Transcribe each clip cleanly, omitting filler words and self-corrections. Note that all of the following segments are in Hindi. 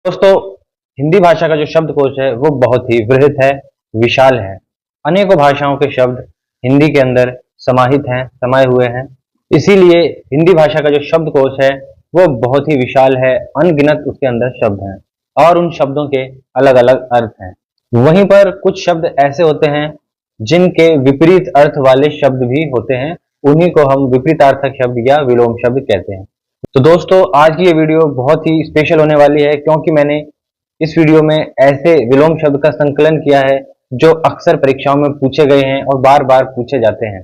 दोस्तों, हिंदी भाषा का जो शब्दकोश है वो बहुत ही वृहद है, विशाल है। अनेकों भाषाओं के शब्द हिंदी के अंदर समाहित हैं, समाये हुए हैं। इसीलिए हिंदी भाषा का जो शब्दकोश है वो बहुत ही विशाल है, अनगिनत उसके अंदर शब्द हैं और उन शब्दों के अलग-अलग अर्थ हैं। वहीं पर कुछ शब्द ऐसे होते हैं जिनके विपरीत अर्थ वाले शब्द भी होते हैं, उन्हीं को हम विपरीतार्थक शब्द या विलोम शब्द कहते हैं। तो दोस्तों, आज की ये वीडियो बहुत ही स्पेशल होने वाली है क्योंकि मैंने इस वीडियो में ऐसे विलोम शब्द का संकलन किया है जो अक्सर परीक्षाओं में पूछे गए हैं और बार बार पूछे जाते हैं।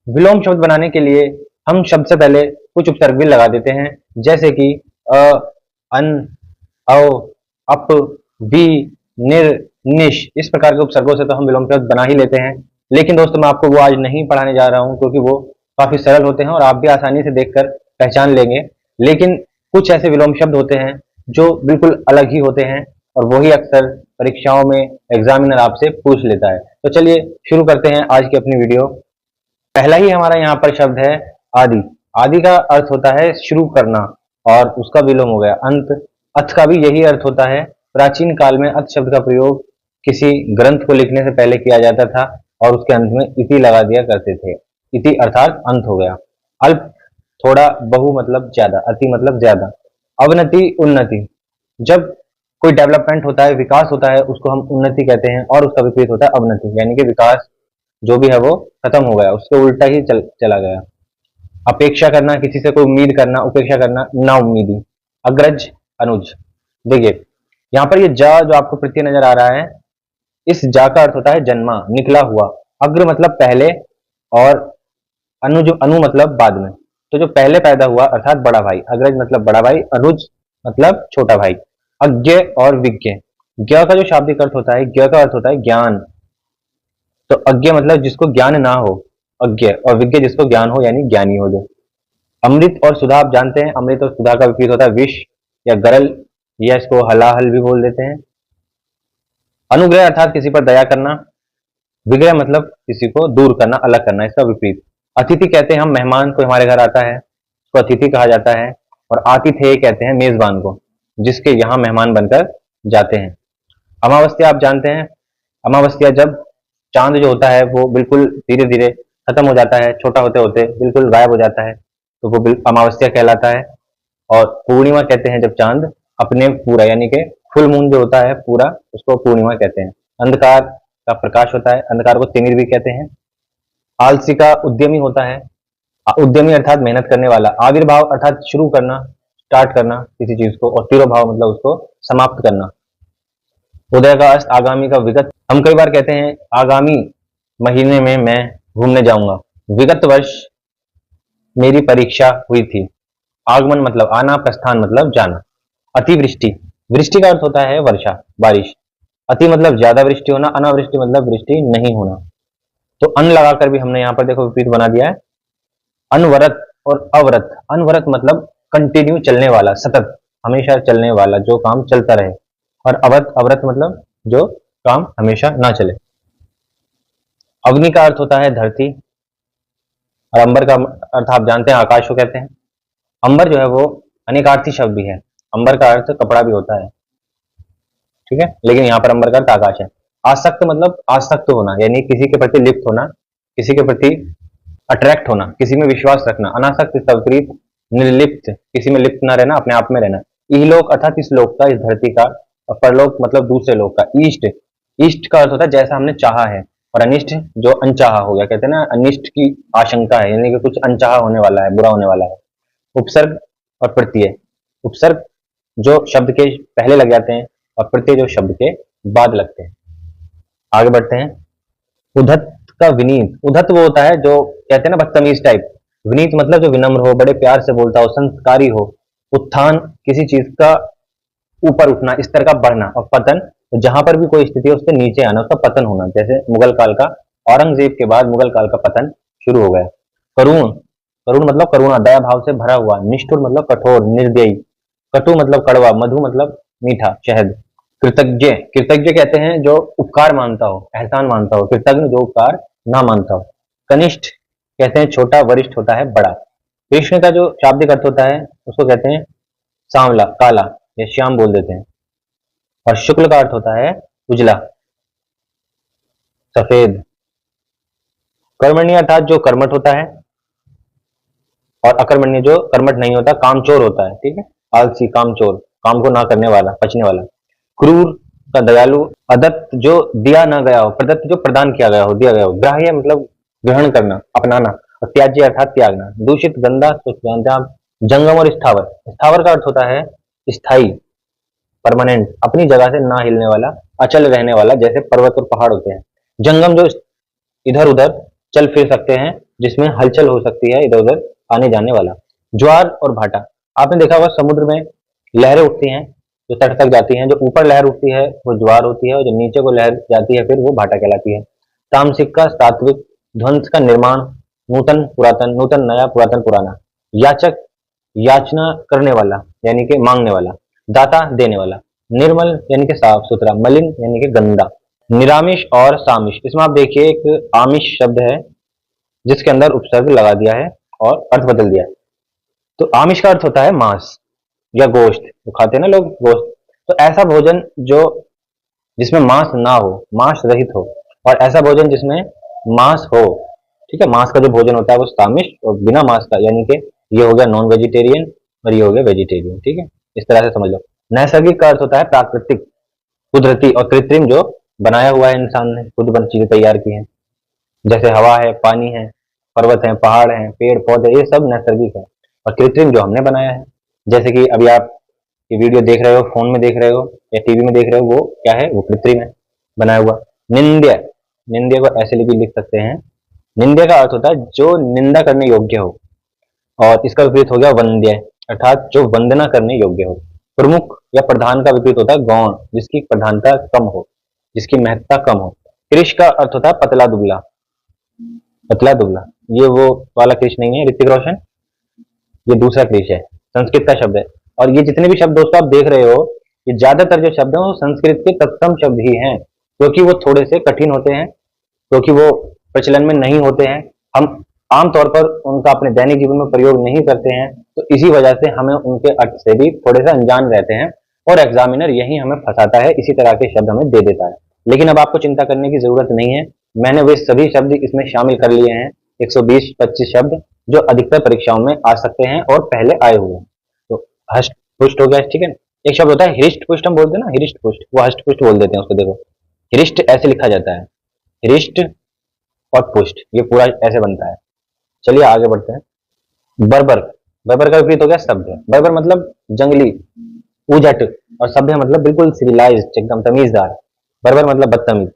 विलोम शब्द बनाने के लिए हम शब्द से पहले कुछ उपसर्ग भी लगा देते हैं, जैसे कि अ, अन, अव, अप, भी, निर, निश। इस प्रकार के उपसर्गों से तो हम विलोम शब्द बना ही लेते हैं। लेकिन दोस्तों, मैं आपको वो आज नहीं पढ़ाने जा रहा हूँ क्योंकि वो काफी सरल होते हैं और आप भी आसानी से देखकर पहचान लेंगे। लेकिन कुछ ऐसे विलोम शब्द होते हैं जो बिल्कुल अलग ही होते हैं और वही अक्सर परीक्षाओं में एग्जामिनर आपसे पूछ लेता है। तो चलिए शुरू करते हैं आज की अपनी वीडियो। पहला ही हमारा यहाँ पर शब्द है आदि। आदि का अर्थ होता है शुरू करना और उसका विलोम हो गया अंत। अथ का भी यही अर्थ होता है। प्राचीन काल में अथ शब्द का प्रयोग किसी ग्रंथ को लिखने से पहले किया जाता था और उसके अंत में इति लगा दिया करते थे। इति अर्थात अंत हो गया। अल्प थोड़ा, बहु मतलब ज्यादा, अति मतलब ज्यादा। अवनति, उन्नति। जब कोई डेवलपमेंट होता है, विकास होता है, उसको हम उन्नति कहते हैं और उसका विपरीत होता है अवनति, यानी कि विकास जो भी है वो खत्म हो गया, उसके उल्टा ही चला गया। अपेक्षा करना, किसी से कोई उम्मीद करना, उपेक्षा करना, ना उम्मीदी। अग्रज, अनुज। देखिए यहाँ पर ये जा जो आपको प्रत्यय नजर आ रहा है, इस जा का अर्थ होता है जन्मा, निकला हुआ। अग्र मतलब पहले और अनु मतलब बाद में। तो जो पहले पैदा हुआ अर्थात बड़ा भाई। अग्रज मतलब बड़ा भाई, अनुज मतलब छोटा भाई। अज्ञ और विज्ञ। ज्ञ का जो शाब्दिक अर्थ होता है, ज्ञ का अर्थ होता है ज्ञान। तो अज्ञ मतलब जिसको ज्ञान ना हो, अज्ञ, और विज्ञ जिसको ज्ञान हो यानी ज्ञानी हो जो। अमृत और सुधा आप जानते हैं, अमृत और सुधा का विपरीत होता है विष या गरल, या इसको हलाहल भी बोल देते हैं। अनुग्रह अर्थात किसी पर दया करना। विग्रह मतलब किसी को दूर करना, अलग करना, इसका विपरीत। अतिथि कहते हैं हम मेहमान को, हमारे घर आता है उसको अतिथि कहा जाता है। और आतिथेय कहते हैं मेजबान को, जिसके यहाँ मेहमान बनकर जाते हैं। अमावस्या आप जानते हैं, अमावस्या जब चांद जो होता है वो बिल्कुल धीरे धीरे खत्म हो जाता है, छोटा होते होते बिल्कुल गायब हो जाता है, तो वो अमावस्या कहलाता है। और पूर्णिमा कहते हैं जब चांद अपने पूरा, यानी कि फुल मून जो होता है पूरा, उसको पूर्णिमा कहते हैं। अंधकार का प्रकाश होता है, अंधकार को तिमिर भी कहते हैं। आलसी का उद्यमी होता है, उद्यमी अर्थात मेहनत करने वाला। आविर्भाव अर्थात शुरू करना, स्टार्ट करना किसी चीज को, और तिरोभाव मतलब उसको समाप्त करना। उदय का अस्त, आगामी का विगत। हम कई बार कहते हैं आगामी महीने में मैं घूमने जाऊंगा। विगत वर्ष मेरी परीक्षा हुई थी। आगमन मतलब आना, प्रस्थान मतलब जाना। अतिवृष्टि, वृष्टि का अर्थ होता है वर्षा, बारिश। अति मतलब ज्यादा वृष्टि होना, अनावृष्टि मतलब वृष्टि नहीं होना। तो अन लगाकर भी हमने यहाँ पर देखो विपरीत बना दिया है। अनवरत और अवरत। अनवरत मतलब कंटिन्यू चलने वाला, सतत, हमेशा चलने वाला, जो काम चलता रहे। और अवरत, अवरत मतलब जो काम हमेशा ना चले। अग्नि का अर्थ होता है धरती और अंबर का अर्थ आप जानते हैं आकाश को कहते हैं। अंबर जो है वो अनेकार्थी शब्द भी है। अंबर का अर्थ कपड़ा भी होता है, ठीक है, लेकिन यहाँ पर अंबर का अर्थ आकाश है। आसक्त मतलब आसक्त होना, यानी किसी के प्रति लिप्त होना, किसी के प्रति अट्रैक्ट होना, किसी में विश्वास रखना। अनासक्त इसका विपरीत निर्लिप्त, किसी में लिप्त ना रहना, अपने आप में रहना। इहलोक अर्थात इस लोक का, इस धरती का। और परलोक मतलब दूसरे लोक का। ईष्ट, ईष्ट का अर्थ होता है जैसा हमने चाहा है, और अनिष्ट जो अनचाहा हो गया, कहते हैं ना अनिष्ट की आशंका है, यानी कि कुछ अनचाहा होने वाला है, बुरा होने वाला है। उपसर्ग और प्रत्यय। उपसर्ग जो शब्द के पहले लग जाते हैं और प्रत्यय जो शब्द के बाद लगते हैं। आगे बढ़ते हैं। उद्धत का विनीत। उद्धत वो होता है जो कहते हैं ना बदतमीज टाइप। विनीत मतलब जो विनम्र हो, बड़े प्यार से बोलता हो, संस्कारी हो। उत्थान किसी चीज का ऊपर उठना, स्तर का बढ़ना। और पतन जहां पर भी कोई स्थिति है उससे नीचे आना, उसका पतन होना। जैसे मुगल काल का, औरंगजेब के बाद मुगल काल का पतन शुरू हो गया। करुण, करुण मतलब करुणा, दया भाव से भरा हुआ। निष्ठुर मतलब कठोर, निर्दयी। कटु मतलब कड़वा, मधु मतलब मीठा, शहद। कृतज्ञ, कृतज्ञ कहते हैं जो उपकार मानता हो, एहसान मानता हो। कृतज्ञ जो उपकार ना मानता हो। कनिष्ठ कहते हैं छोटा, वरिष्ठ होता है बड़ा। कृष्ण का जो शाब्दिक अर्थ होता है उसको कहते हैं सांवला, काला, या श्याम बोल देते हैं। और शुक्ल का अर्थ होता है उजला, सफेद। कर्मण्य अर्थात जो कर्मठ होता है, और अकर्मण्य जो कर्मठ नहीं होता, कामचोर होता है, ठीक है, आलसी, कामचोर, काम को ना करने वाला, पचने वाला। क्रूर का दयालु। अदत्त जो दिया ना गया हो, प्रदत्त जो प्रदान किया गया हो, दिया गया हो। ग्राह्य मतलब ग्रहण करना, अपनाना। और त्याज्य अर्थात त्यागना। दूषित, गंदा, स्वच्छता। जंगम और स्थावर। स्थावर का अर्थ होता है स्थायी, परमानेंट, अपनी जगह से ना हिलने वाला, अचल रहने वाला, जैसे पर्वत और पहाड़ होते हैं। जंगम जो इधर उधर चल फिर सकते हैं, जिसमें हलचल हो सकती है, इधर उधर आने जाने वाला। ज्वार और भाटा। आपने देखा होगा समुद्र में लहरें उठती हैं जो तट तक जाती हैं, जो ऊपर लहर उठती है वो ज्वार होती है, और जो नीचे को लहर जाती है फिर वो भाटा कहलाती है। तामसिक का सात्विक। ध्वंस का निर्माण। नूतन पुरातन, नूतन नया, पुरातन पुराना। याचक याचना करने वाला यानी कि मांगने वाला। दाता देने वाला। निर्मल यानी कि साफ सुथरा। मलिन यानी कि गंदा। निरामिष और सामिष। इसमें आप देखिए एक आमिष शब्द है जिसके अंदर उपसर्ग लगा दिया है और अर्थ बदल दिया है। तो आमिष का अर्थ होता है मांस या गोश्त, तो खाते हैं ना लोग गोश्त। तो ऐसा भोजन जो जिसमें मांस ना हो, मांस रहित हो, और ऐसा भोजन जिसमें मांस हो, ठीक है, मांस का जो भोजन होता है वो सामिष, और बिना मांस का यानी कि ये हो गया नॉन वेजिटेरियन और ये हो गया वेजिटेरियन, ठीक है, इस तरह से समझ लो। नैसर्गिक का अर्थ होता है प्राकृतिक, कुदरती, और कृत्रिम जो बनाया हुआ है, इंसान ने खुद बन चीजें तैयार की हैं, जैसे हवा है, पानी है, पर्वत है, पहाड़ है, पेड़ पौधे, ये सब नैसर्गिक है। और कृत्रिम जो हमने बनाया है, जैसे कि अभी आप ये वीडियो देख रहे हो, फोन में देख रहे हो या टीवी में देख रहे हो, वो क्या है, वो कृत्रिम है, बनाया हुआ। निंद्य, निंद्य को ऐसे भी लिख सकते हैं। निंद्य का अर्थ होता है जो निंदा करने योग्य हो, और इसका विपरीत हो गया वंद्य, अर्थात जो वंदना करने योग्य हो। प्रमुख या प्रधान का विपरीत होता है गौण, जिसकी प्रधानता कम हो, जिसकी महत्ता कम हो। कृष का अर्थ होता है पतला दुबला, पतला दुबला। ये वो वाला कृष नहीं है ऋतिक रोशन, ये दूसरा कृष है, संस्कृत का शब्द है। और ये जितने भी शब्द दोस्तों आप देख रहे हो, ये ज्यादातर जो शब्द हैं वो संस्कृत के तत्सम शब्द ही हैं, क्योंकि वो थोड़े से कठिन होते हैं, क्योंकि वो प्रचलन में नहीं होते हैं, हम आमतौर पर उनका अपने दैनिक जीवन में प्रयोग नहीं करते हैं, तो इसी वजह से हमें उनके अर्थ से भी थोड़े से अनजान रहते हैं, और एग्जामिनर यही हमें फंसाता है, इसी तरह के शब्द हमें दे देता है। लेकिन अब आपको चिंता करने की जरूरत नहीं है, मैंने वे सभी शब्द इसमें शामिल कर लिए हैं, 120-25 शब्द जो अधिकतर परीक्षाओं में आ सकते हैं और पहले आए हुए हैं। तो हष्ट पुष्ट हो गया, ठीक है। एक शब्द होता है हृष्ट पुष्ट, हम बोलते हैं ना हृष्ट पुष्ट, वो हष्ट पुष्ट बोल देते हैं उसको। देखो हृष्ट ऐसे लिखा जाता है, हृष्ट और पुष्ट, ये पूरा ऐसे बनता है। चलिए आगे बढ़ते हैं। बर्बर, बर्बर का विपरीत हो गया सभ्य। बर्बर मतलब जंगली, उजट, और सभ्य मतलब बिल्कुल सिविलाइज्ड, एकदम तमीजदार। बर्बर मतलब बदतमीज।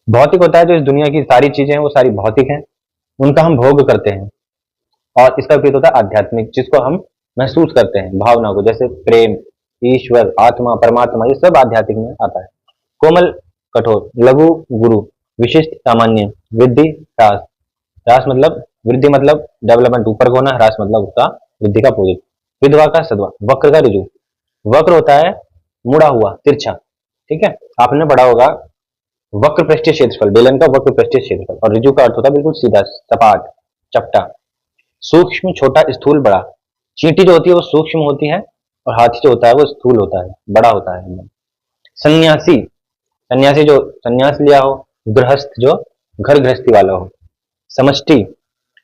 भौतिक होता है जो इस दुनिया की सारी चीजें हैं वो सारी भौतिक हैं, उनका हम भोग करते हैं। और इसका विपरीत होता है आध्यात्मिक, जिसको हम महसूस करते हैं, भावना को, जैसे प्रेम, ईश्वर, आत्मा, परमात्मा, ये सब आध्यात्मिक में आता है। कोमल, कठोर। लघु, गुरु। विशिष्ट, सामान्य। वृद्धि, ह्रास। ह्रास मतलब वृद्धि मतलब डेवलपमेंट, ऊपर को होना, ह्रास मतलब उसका वृद्धि का अपोजिट। विधवा का सधवा। वक्र का ऋजु। वक्र होता है मुड़ा हुआ, तिरछा, ठीक है, आपने पढ़ा होगा वक्र पृष्ठीय क्षेत्रफल, बेलन का वक्र पृष्ठीय क्षेत्रफल। और ऋजु का अर्थ होता है बिल्कुल सीधा, सपाट, चपटा। सूक्ष्म, छोटा, स्थूल, बड़ा। चींटी जो होती है वो सूक्ष्म होती है, और हाथी जो होता है वो स्थूल होता है, बड़ा होता है। सन्यासी, सन्यासी जो सन्यास लिया हो। गृहस्थ जो घर गृहस्थी वाला हो। समष्टि,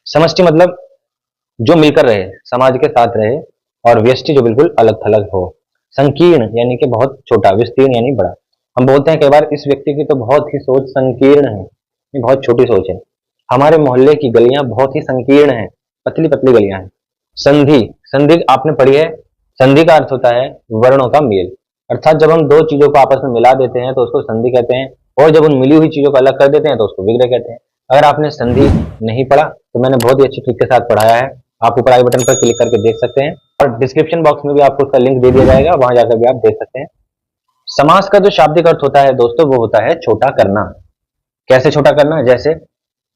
समष्टि मतलब जो मिलकर रहे, समाज के साथ रहे। और व्यष्टि जो बिल्कुल अलग थलग हो। संकीर्ण यानी कि बहुत छोटा, विस्तीर्ण यानी बड़ा। हम बोलते हैं कई बार इस व्यक्ति की तो बहुत ही सोच संकीर्ण है, ये बहुत छोटी सोच है। हमारे मोहल्ले की गलियां बहुत ही संकीर्ण हैं, पतली पतली गलियां हैं। संधि, संधि आपने पढ़ी है, संधि का अर्थ होता है वर्णों का मेल, अर्थात जब हम दो चीजों को आपस में मिला देते हैं तो उसको संधि कहते हैं, और जब उन मिली हुई चीजों को अलग कर देते हैं तो उसको विग्रह कहते हैं। अगर आपने संधि नहीं पढ़ा तो मैंने बहुत ही अच्छी ट्रिक के साथ पढ़ाया है, आप ऊपर आई बटन पर क्लिक करके देख सकते हैं, और डिस्क्रिप्शन बॉक्स में भी आपको उसका लिंक दे दिया जाएगा, वहां जाकर भी आप देख सकते हैं। समास का जो शाब्दिक अर्थ होता है दोस्तों वो होता है छोटा करना। कैसे छोटा करना, जैसे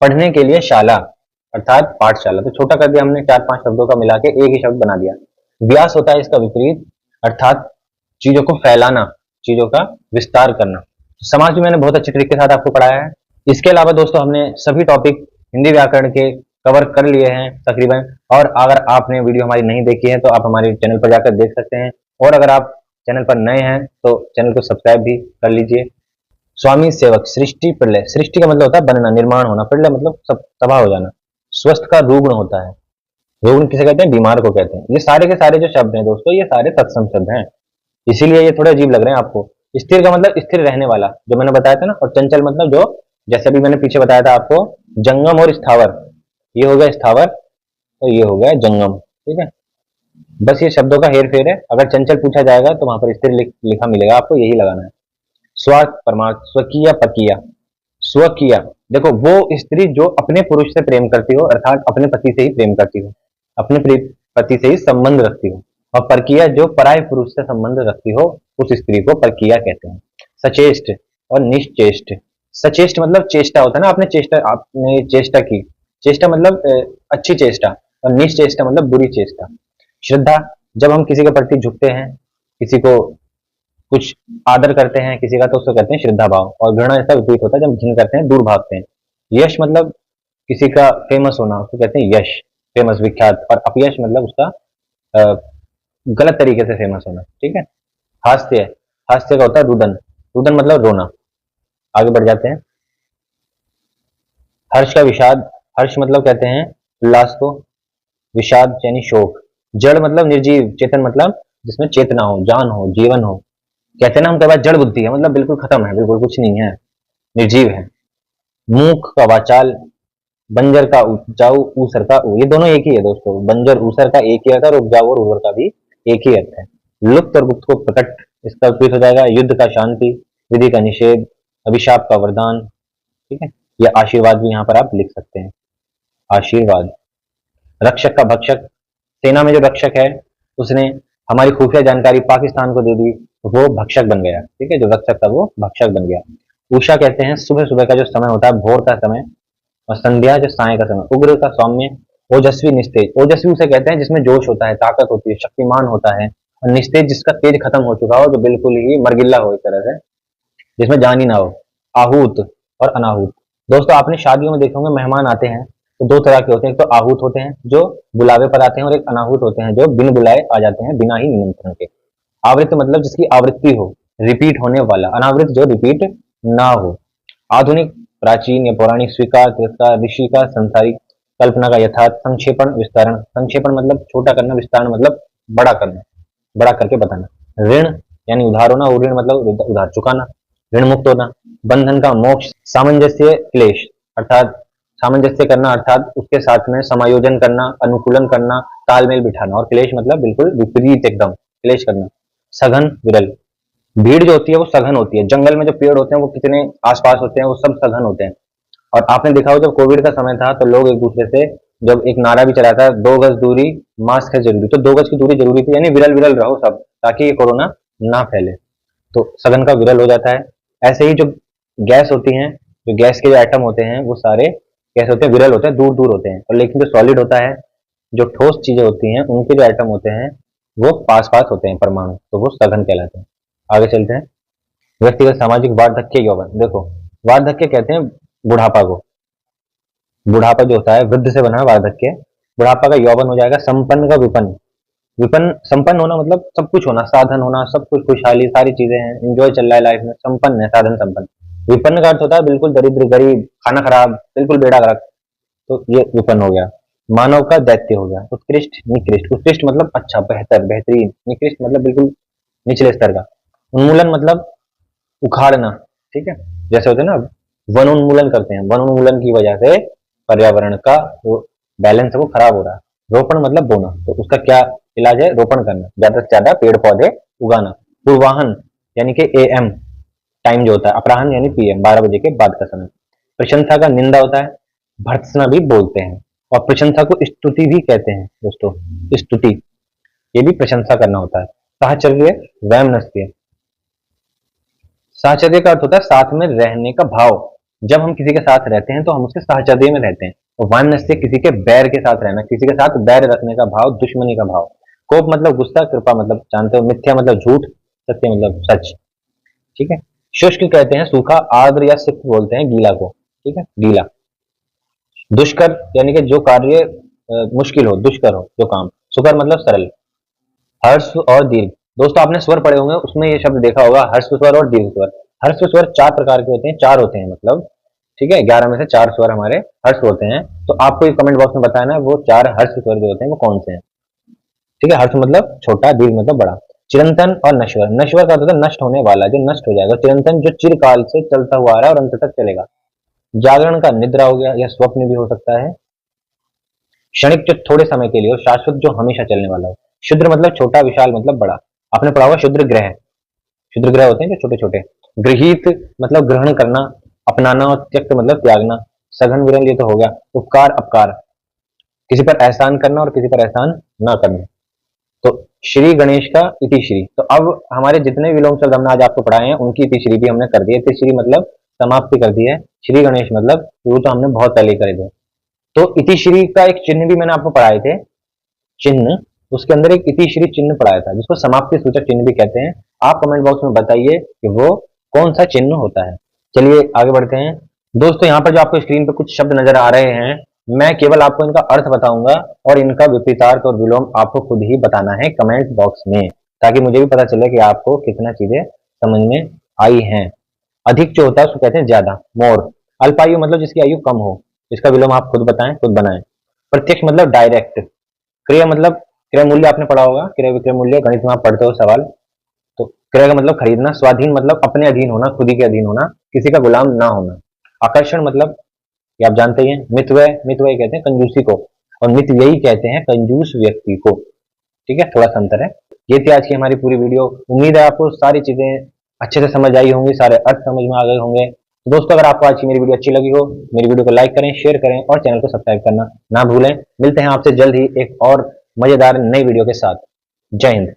पढ़ने के लिए शाला अर्थात पाठशाला, तो छोटा कर दिया हमने, 4-5 शब्दों का मिला के एक ही शब्द बना दिया। व्यास होता है इसका विपरीत, अर्थात चीजों को फैलाना, चीजों का विस्तार करना। समाज में मैंने बहुत अच्छे तरीके के साथ आपको पढ़ाया है। इसके अलावा दोस्तों हमने सभी टॉपिक हिंदी व्याकरण के कवर कर लिए हैं तकरीबन, और अगर आपने वीडियो हमारी नहीं देखी है तो आप हमारे चैनल पर जाकर देख सकते हैं। और अगर आप चैनल पर नए हैं तो चैनल को सब्सक्राइब भी कर लीजिए। स्वामी सेवक, सृष्टि प्रलय, सृष्टि का मतलब होता है बनना, निर्माण होना, प्रलय मतलब सब तबाह हो जाना। स्वस्थ का रुग्ण होता है, रुग्ण किसे कहते हैं? बीमार को कहते हैं। ये सारे के सारे जो शब्द हैं दोस्तों, ये सारे तत्सम शब्द हैं, इसीलिए ये थोड़े अजीब लग रहे हैं आपको। स्थिर का मतलब स्थिर रहने वाला, जो मैंने बताया था ना, और चंचल मतलब जो, जैसे अभी मैंने पीछे बताया था आपको, जंगम और स्थावर, ये हो गया स्थावर और ये हो गया जंगम, ठीक है। बस ये शब्दों का हेर फेर है, अगर चंचल पूछा जाएगा तो वहां पर स्थिर लिखा मिलेगा, आपको यही लगाना है। स्वार्थ परमार्थ, स्वकीय पकिया, स्वकीय, देखो वो स्त्री जो अपने पुरुष से प्रेम करती हो, अर्थात अपने पति से ही प्रेम करती हो, अपने पति से ही संबंध रखती हो, और परकीय जो पराय पुरुष से संबंध रखती हो, उस स्त्री को परकीय कहते हैं। सचेष्ट और निश्चेष्ट, सचेष्ट मतलब चेष्टा होता है ना, आपने चेष्टा की, चेष्टा मतलब अच्छी चेष्टा, और निश्चेष्टा मतलब बुरी चेष्टा। श्रद्धा, जब हम किसी के प्रति झुकते हैं, किसी को कुछ आदर करते हैं किसी का, तो उसको कहते हैं श्रद्धा भाव। और घृणा ऐसा विपरीत होता है जब घिन करते हैं, दूर भागते हैं। यश मतलब किसी का फेमस होना, उसको कहते हैं यश, फेमस, विख्यात। और अपयश मतलब उसका अ, गलत तरीके से फेमस होना, ठीक है। हास्य, हास्य का होता है रुदन, रुदन मतलब रोना। आगे बढ़ जाते हैं। हर्ष का विषाद, हर्ष मतलब कहते हैं उल्लास को, विषाद यानी शोक। जड़ मतलब निर्जीव, चेतन मतलब जिसमें चेतना हो, जान हो, जीवन हो। कहते हैं ना हम कई बार जड़ बुद्धि है, मतलब बिल्कुल खत्म है, बिल्कुल कुछ नहीं है, निर्जीव है। मूक का वाचाल, बंजर का उपजाऊ, ऊसर का ऊ, ये दोनों एक ही है दोस्तों, बंजर ऊसर का एक ही अर्थ है, और उपजाऊ और उर्वर का भी एक ही अर्थ है। लुप्त और गुप्त को प्रकट, इसका विपरीत हो जाएगा युद्ध का शांति, विधि का निषेध, अभिशाप का वरदान, ठीक है। या आशीर्वाद भी यहाँ पर आप लिख सकते हैं, आशीर्वाद। रक्षक का भक्षक, सेना में जो रक्षक है उसने हमारी खुफिया जानकारी पाकिस्तान को दे दी, वो भक्षक बन गया, ठीक है। जो रक्षक था वो भक्षक बन गया। उषा कहते हैं सुबह सुबह का जो समय होता है, भोर का समय, और संध्या जो साय का समय। उग्र का सौम्य, ओजस्वी निस्तेज, ओजस्वी उसे कहते हैं जिसमें जोश होता है, ताकत होती है, शक्तिमान होता है। और निस्तेज जिसका तेज खत्म हो चुका हो, जो बिल्कुल ही मरगिल्ला हो, एक तरह से जिसमें जान ही ना हो। आहूत और अनाहूत, दोस्तों आपने शादियों में देखे होंगे मेहमान आते हैं तो दो तरह के होते हैं, एक तो आहूत होते हैं जो बुलावे पर आते हैं, और एक अनाहूत होते हैं जो बिन बुलाए आ जाते हैं, बिना ही निमंत्रण के। आवृत्त मतलब जिसकी आवृत्ति हो, रिपीट होने वाला। अनावृत जो रिपीट ना हो। आधुनिक, प्राचीन या पौराणिक, स्वीकार, तिरस्कार, ऋषि का, संसारिक, कल्पना का यथार्थ, संक्षेपण, विस्तारण। संक्षेपण मतलब छोटा करना, विस्तारण मतलब बड़ा करना, बड़ा करके बताना। ऋण यानी उधार होना, और ऋण मतलब उधार चुकाना, ऋण मुक्त होना। बंधन का मोक्ष, सामंजस्य, क्लेश, अर्थात सामंजस्य करना, अर्थात उसके साथ में समायोजन करना, अनुकूलन करना, तालमेल बिठाना। और क्लेश मतलब बिल्कुल विपरीत, एकदम क्लेश करना। सघन, विरल, भीड़ जो होती है वो सघन होती है। जंगल में जो पेड़ होते हैं वो कितने आसपास होते हैं, वो सब सघन होते हैं। और आपने देखा हो जब कोविड का समय था तो लोग एक दूसरे से, जब एक नारा भी चला था, 2 गज दूरी, मास्क है जरूरी, तो 2 गज की दूरी जरूरी थी, यानी विरल विरल रहो सब, ताकि ये कोरोना ना फैले। तो सघन का विरल हो जाता है। ऐसे ही जो गैस होती हैं, जो गैस के जो आइटम होते हैं वो सारे कैसे होते हैं? विरल होते हैं, दूर दूर होते हैं। और लेकिन जो सॉलिड होता है, जो ठोस चीजें होती हैं, उनके जो आइटम होते हैं वो पास पास होते हैं, परमाणु, तो वो सघन कहलाते हैं। आगे चलते हैं। व्यक्तिगत, सामाजिक, वार्धक्य, यौवन। देखो वार्धक्य कहते हैं बुढ़ापा को, बुढ़ापा जो होता है वृद्ध से बना है वार्धक्य। बुढ़ापा का यौवन हो जाएगा। संपन्न का विपन्न, विपन्न संपन्न होना मतलब सब कुछ होना, साधन होना, सब कुछ, खुशहाली, सारी चीजें हैं, एंजॉय चल रहा है लाइफ में, संपन्न है, साधन संपन्न। विपन्न का अर्थ होता है बिल्कुल दरिद्र, गरीब, खाना खराब, बिल्कुल बेड़ा गर्क, तो ये विपन्न हो गया। मानव का दैत्य हो गया। उत्कृष्ट, निकृष्ट, उत्कृष्ट मतलब अच्छा, बेहतर, बेहतरीन, निकृष्ट मतलब बिल्कुल निचले स्तर का। उन्मूलन मतलब उखाड़ना, ठीक है। जैसे होते हैं ना वन उन्मूलन करते हैं, वन उन्मूलन की वजह से पर्यावरण का जो बैलेंस है वो खराब हो रहा है। रोपण मतलब बोना, तो उसका क्या इलाज है? रोपण करना, ज्यादा से ज्यादा पेड़ पौधे उगाना। पूर्वाहन यानी कि एएम टाइम जो होता है, अपराहन यानी पीएम, 12 बजे के बाद का समय। प्रशंसा का निंदा होता है, भर्त्सना भी बोलते हैं। और प्रशंसा को स्तुति भी कहते हैं दोस्तों, स्तुति, ये भी प्रशंसा करना होता है। साहचर्य, वैमनस्य, साहचर्य का अर्थ होता है साथ में रहने का भाव। जब हम किसी के साथ रहते हैं तो हम उसके साहचर्य में रहते हैं। और वान्य किसी के बैर के साथ रहना, किसी के साथ बैर रखने का भाव, दुश्मनी का भाव। कोप मतलब गुस्सा, कृपा मतलब जानते हो, मिथ्या मतलब झूठ, सत्य मतलब सच, ठीक है। शुष्क कहते हैं सूखा, आर्द्र या सिक्त बोलते हैं गीला को, ठीक है, गीला। दुष्कर यानी कि जो कार्य मुश्किल हो, दुष्कर हो जो काम। सुकर मतलब सरल। हर्ष और दीर्घ, दोस्तों आपने स्वर पढ़े होंगे, उसमें ये शब्द देखा होगा ह्रस्व स्वर और दीर्घ स्वर। ह्रस्व स्वर 4 प्रकार के होते हैं, 4 होते हैं मतलब, ठीक है, 11 में से 4 स्वर हमारे ह्रस्व होते हैं। तो आपको ये कमेंट बॉक्स में बताना वो 4 ह्रस्व स्वर जो होते हैं वो कौन से हैं। ठीक है, ह्रस्व मतलब छोटा, दीर्घ मतलब बड़ा। चिरंतन और नश्वर। नश्वर का होता है नष्ट होने वाला, जो नष्ट हो जाएगा। चिरंतन जो चिरकाल से चलता हुआ आ रहा है और अंत तक चलेगा। जागरण का निद्रा हो गया, या स्वप्न भी हो सकता है। क्षणिक जो थोड़े समय के लिए हो, शाश्वत जो हमेशा चलने वाला हो। क्षुद्र मतलब छोटा, विशाल मतलब बड़ा। आपने पढ़ा होगा क्षुद्र ग्रह। क्षुद्र ग्रह होते हैं जो छोटे छोटे। गृहीत मतलब ग्रहण करना, अपनाना, और त्यक्त मतलब त्यागना। सघन विरल ये तो हो गया। उपकार अपकार, किसी पर एहसान करना और किसी पर एहसान ना करना। तो श्री गणेश का इति श्री। तो अब हमारे जितने विलोम शब्द हमने आज आपको पढ़ाए हैं उनकी इति श्री भी हमने कर दी है। इति श्री मतलब समाप्ति कर दी है। श्री गणेश मतलब शुरू तो हमने बहुत पहले कर दिया। तो इति श्री का एक चिन्ह भी मैंने आपको पढ़ाए थे, चिन्ह, उसके अंदर एक इति श्री चिन्ह पढ़ाया था जिसको समाप्ति सूचक चिन्ह भी कहते हैं। आप कमेंट बॉक्स में बताइए कि वो कौन सा चिन्ह होता है। चलिए आगे बढ़ते हैं। दोस्तों यहाँ पर जो आपको स्क्रीन पर कुछ शब्द नजर आ रहे हैं, मैं केवल आपको इनका अर्थ बताऊंगा और इनका विपरीतार्थ और विलोम आपको खुद ही बताना है कमेंट बॉक्स में, ताकि मुझे भी पता चले कि आपको कितना चीजें समझ में आई हैं। अधिक जो होता है उसको कहते हैं ज्यादा, मोर। अल्पायु मतलब जिसकी आयु कम हो, इसका विलोम आप खुद बताएं, खुद बनाएं। प्रत्यक्ष मतलब डायरेक्ट। क्रय मतलब क्रय मूल्य आपने पढ़ा होगा, क्रय विक्रय मूल्य, गणित में आप पढ़ते हो सवाल। तो क्रय का मतलब खरीदना। स्वाधीन मतलब अपने अधीन होना, खुद ही के अधीन होना, किसी का गुलाम ना होना। आकर्षण मतलब ये आप जानते ही हैं। मितव्यय, मितव्यय कहते हैं कंजूसी को, और मितव्ययी कहते हैं कंजूस व्यक्ति को। ठीक है, थोड़ा सा अंतर है। ये थी आज की हमारी पूरी वीडियो। उम्मीद है आपको सारी चीजें अच्छे से समझ आई होंगी, सारे अर्थ समझ में आ गए होंगे। तो दोस्तों अगर आपको आज की मेरी वीडियो अच्छी लगी हो, मेरी वीडियो को लाइक करें, शेयर करें और चैनल को सब्सक्राइब करना ना भूलें। मिलते हैं आपसे जल्द ही एक और मजेदार नई वीडियो के साथ। जय हिंद।